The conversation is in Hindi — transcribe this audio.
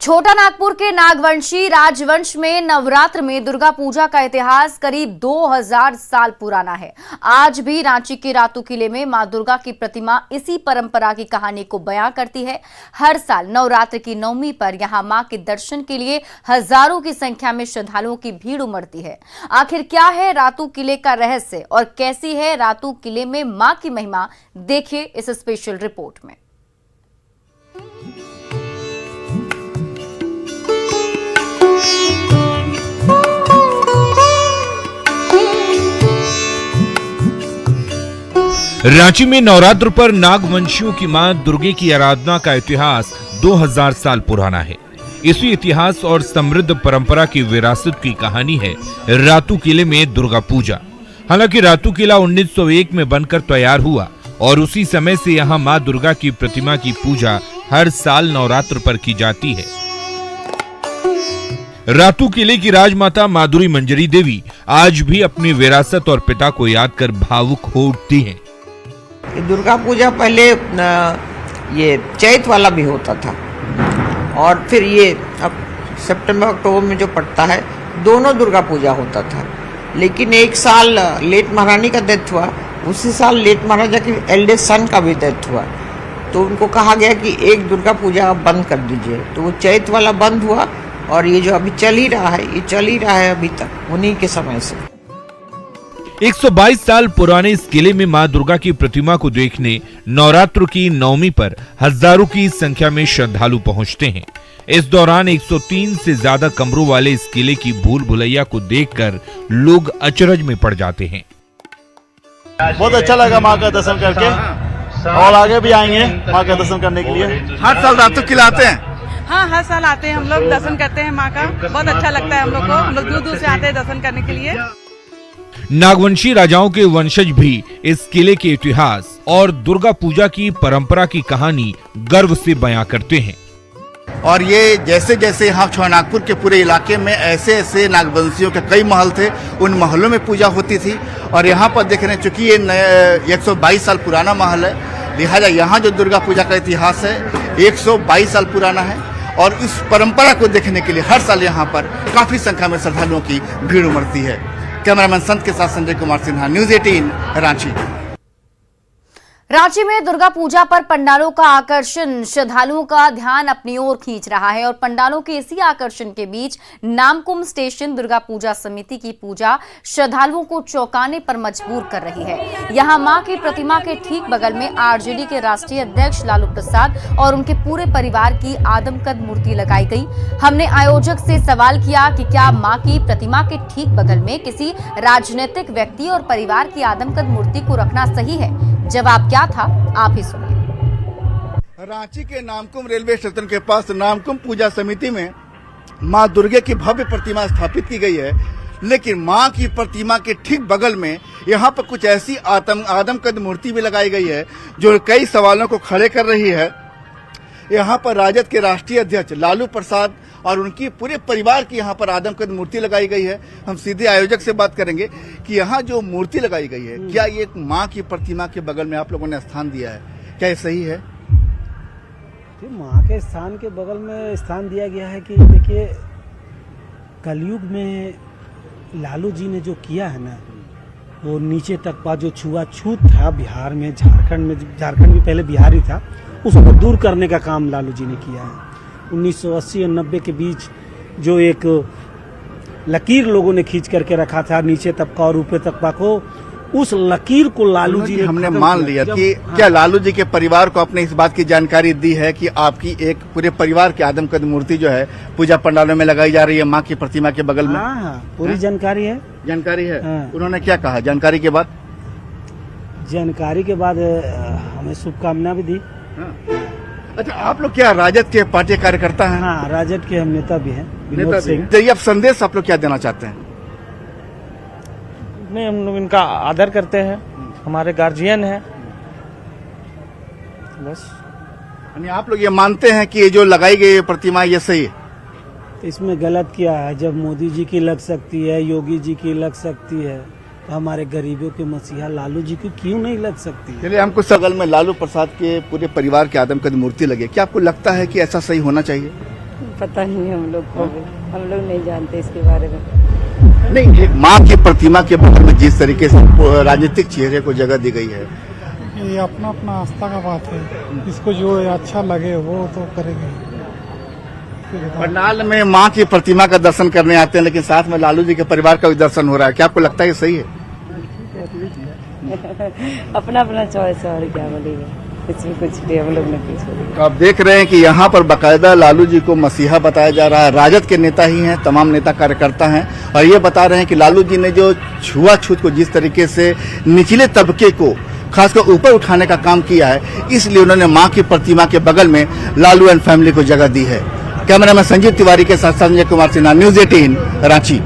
छोटा नागपुर के नागवंशी राजवंश में नवरात्र में दुर्गा पूजा का इतिहास करीब 2000 साल पुराना है। आज भी रांची के रातू किले में मां दुर्गा की प्रतिमा इसी परंपरा की कहानी को बयां करती है। हर साल नवरात्र की नवमी पर यहां मां के दर्शन के लिए हजारों की संख्या में श्रद्धालुओं की भीड़ उमड़ती है। आखिर क्या है रातू किले का रहस्य और कैसी है रातू किले में मां की महिमा, देखिए इस स्पेशल रिपोर्ट में। रांची में नवरात्र पर नागवंशियों की मां दुर्गे की आराधना का इतिहास 2000 साल पुराना है। इसी इतिहास और समृद्ध परंपरा की विरासत की कहानी है रातू किले में दुर्गा पूजा। हालांकि रातू किला 1901 में बनकर तैयार हुआ और उसी समय से यहां मां दुर्गा की प्रतिमा की पूजा हर साल नवरात्र पर की जाती है। रातू किले की राजमाता माधुरी मंजरी देवी आज भी अपनी विरासत और पिता को याद कर भावुक हो उठती हैं। दुर्गा पूजा पहले ये चैत वाला भी होता था और फिर ये अब सितंबर अक्टूबर में जो पड़ता है दोनों दुर्गा पूजा होता था। लेकिन एक साल लेट महारानी का डेथ हुआ, उसी साल लेट महाराजा की एल्डेस्ट सन का भी डेथ हुआ, तो उनको कहा गया कि एक दुर्गा पूजा आप बंद कर दीजिए। तो वो चैत वाला बंद हुआ और ये जो अभी चल ही रहा है, ये चल ही रहा है अभी तक उन्हीं के समय से। 122 साल पुराने इस किले में मां दुर्गा की प्रतिमा को देखने नवरात्र की नवमी पर हजारों की संख्या में श्रद्धालु पहुंचते हैं। इस दौरान 103 से ज्यादा कमरों वाले इस किले की भूल भुलैया को देखकर लोग अचरज में पड़ जाते हैं। बहुत अच्छा लगा मां का दर्शन करके और आगे भी आएंगे मां का दर्शन करने के लिए। हर साल रातू किला आते हैं? हाँ, हर साल आते हैं हम लोग, दर्शन करते हैं माँ का। बहुत अच्छा लगता है हम लोग को। हम लोग दूर दूर से आते हैं दर्शन करने के लिए। नागवंशी राजाओं के वंशज भी इस किले के इतिहास और दुर्गा पूजा की परंपरा की कहानी गर्व से बयां करते हैं। और ये जैसे जैसे यहाँ छोटा नागपुर के पूरे इलाके में ऐसे ऐसे नागवंशियों के कई महल थे, उन महलों में पूजा होती थी। और यहाँ पर देख रहे हैं चूंकि ये 122 साल पुराना महल है, लिहाजा यहाँ जो दुर्गा पूजा का इतिहास है 122 साल पुराना है। और इस परंपरा को देखने के लिए हर साल यहाँ पर काफी संख्या में श्रद्धालुओं की भीड़ उमड़ती है। कैमरामैन संत के साथ संजय कुमार सिन्हा, न्यूज़ 18 रांची। रांची में दुर्गा पूजा पर पंडालों का आकर्षण श्रद्धालुओं का ध्यान अपनी ओर खींच रहा है और पंडालों के इसी आकर्षण के बीच नामकुम स्टेशन दुर्गा पूजा समिति की पूजा श्रद्धालुओं को चौंकाने पर मजबूर कर रही है। यहां मां की प्रतिमा के ठीक बगल में आरजेडी के राष्ट्रीय अध्यक्ष लालू प्रसाद और उनके पूरे परिवार की आदमकद मूर्ति लगाई गई। हमने आयोजक से सवाल किया कि क्या मां की प्रतिमा के ठीक बगल में किसी राजनीतिक व्यक्ति और परिवार की आदमकद मूर्ति को रखना सही है। जवाब क्या था, आप ही सुनिए। रांची के नामकुम रेलवे स्टेशन के पास नामकुम पूजा समिति में मां दुर्गे की भव्य प्रतिमा स्थापित की गई है। लेकिन मां की प्रतिमा के ठीक बगल में यहाँ पर कुछ ऐसी आदमकद मूर्ति भी लगाई गई है जो कई सवालों को खड़े कर रही है। यहाँ पर राजद के राष्ट्रीय अध्यक्ष लालू प्रसाद और उनकी पूरे परिवार की यहाँ पर आदमकद मूर्ति लगाई गई है। हम सीधे आयोजक से बात करेंगे कि यहाँ जो मूर्ति लगाई गई है, क्या ये माँ की प्रतिमा के बगल में आप लोगों ने स्थान दिया है, क्या ये सही है? माँ के स्थान के बगल में स्थान दिया गया है कि देखिए, कलयुग में लालू जी ने जो किया है ना, वो नीचे तक का जो छुआछूत था बिहार में, झारखंड भी पहले बिहार ही था, उसको दूर करने का काम लालू जी ने किया है। 1980 और 90 के बीच जो एक लकीर लोगों ने खींच करके रखा था नीचे तबका और ऊपर तबका को, उस लकीर को लालू जी हमने मान लिया कि क्या लालू जी के परिवार को आपने इस बात की जानकारी दी है कि आपकी एक पूरे परिवार की आदमकद मूर्ति जो है पूजा पंडालों में लगाई जा रही है माँ की प्रतिमा के बगल में? हाँ, पूरी जानकारी है। जानकारी है। उन्होंने क्या कहा जानकारी के बाद? जानकारी के बाद हमें शुभकामना भी दी। अच्छा, आप लोग क्या राजद के पार्टी कार्यकर्ता हैं? हाँ, राजद के हम नेता भी हैं। नेता भी। अब संदेश आप लोग क्या देना चाहते हैं? नहीं, हम लोग इनका आदर करते हैं, हमारे गार्जियन हैं, बस। यानी आप लोग ये मानते हैं कि ये जो लगाई गई प्रतिमा ये सही है? इसमें गलत क्या है? जब मोदी जी की लग सकती है, योगी जी की लग सकती है, तो हमारे गरीबों के मसीहा लालू जी की क्यों नहीं लग सकती? चलिए, हमको बगल में लालू प्रसाद के पूरे परिवार की आदमकद मूर्ति लगे, क्या आपको लगता है कि ऐसा सही होना चाहिए? पता नहीं हम लोग को भी, हम लोग नहीं जानते इसके बारे में। नहीं, एक माँ की प्रतिमा के बगल में जिस तरीके से राजनीतिक चेहरे को जगह दी गई है, ये अपना अपना आस्था का बात है, इसको जो अच्छा लगे वो तो करेंगे। पंडाल में माँ की प्रतिमा का दर्शन करने आते हैं, लेकिन साथ में लालू जी के परिवार का भी दर्शन हो रहा है। क्या आपको लगता है ये सही है? अपना अपना चॉइस है, और क्या बोलेगा, कुछ भी कुछ भी हम लोग ने कुछ। तो आप देख रहे हैं कि यहाँ पर बाकायदा लालू जी को मसीहा बताया जा रहा है। राजद के नेता ही हैं, तमाम नेता कार्यकर्ता हैं, और ये बता रहे हैं कि लालू जी ने जो छुआछूत को जिस तरीके से निचले तबके को खासकर ऊपर उठाने का काम किया है, इसलिए उन्होंने माँ की प्रतिमा के बगल में लालू एंड फैमिली को जगह दी है। कैमरामैन संजीव तिवारी के साथ संजय कुमार सिन्हा, न्यूज 18 रांची।